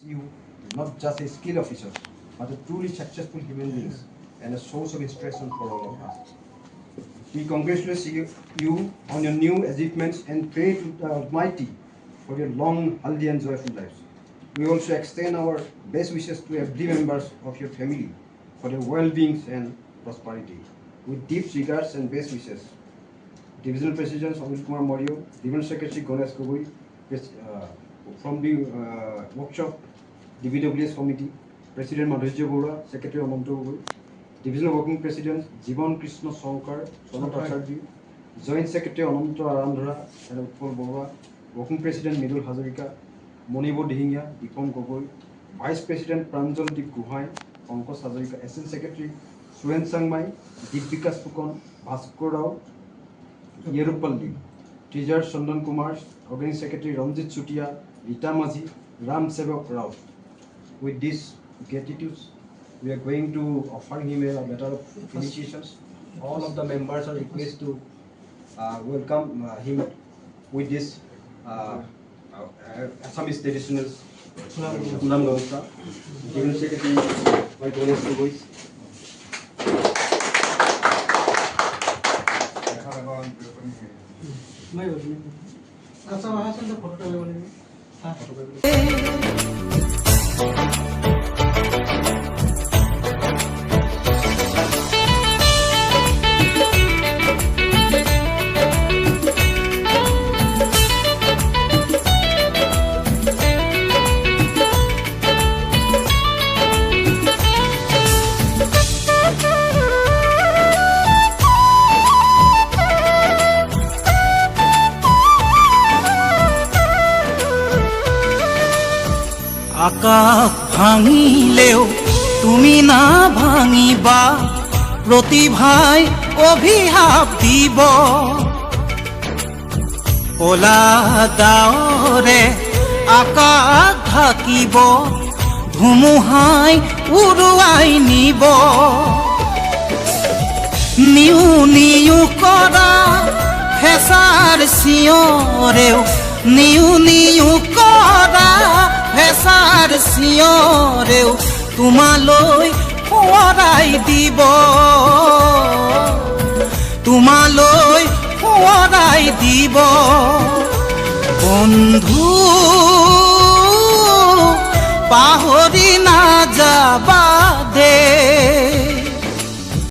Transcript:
you not just a skilled officer, but a truly successful human beings and a source of inspiration for all of us. We congratulate you on your new achievements and pray to the Almighty for your long, healthy and joyful lives. We also extend our best wishes to every member of your family for their well-being and prosperity. With deep regards and best wishes, Divisional President Anil Kumar Mario, Divisional Secretary Ganesh Gogoi, from the workshop, DBWS Committee, President Madhurya Bora, Secretary Amanto Gogoi, Divisional Working President Jiban Krishna Sankar, Sonat Acharya, Joint Secretary Ananto Arandhara and Utpal Bora, Working President Midul Hazarika, Monibo Dihingia, Dipon Gogoi, Vice President Pranjal Deep Guhai, Pankaj Hazarika, Assistant Secretary Suhen Sangmai, Deepikas Pukon, Bhaskar Rao, Yerupalli, Treasurer Chandan Kumar, Organizing Secretary Ranjit Chutia, Rita Maji, Ram Sevak Rao. With these gratitudes, we are going to offer him a letter of felicitations. All of the members are requested to welcome him with this Assamese traditional Kulam Gausa. Divisional Secretary by Ganesh Gogoi. আকাশ ভাঙিলেও তুমি না ভাঙিবা, প্রতিভাই অভিশাপ দিব। কলা ডাৱৰে আকাশ ঢাকিব, ধুমুহাই উৰুৱাই নিব। New new কৰা হেঁচাৰ চিঞৰেও, নিউ নিউ কৰা হেঁচাৰ চিঞৰেও তোমালৈ সোঁৱৰাই দিব, তোমালৈ সোঁৱৰাই দিব। বন্ধু পাহৰি নাযাবা দে।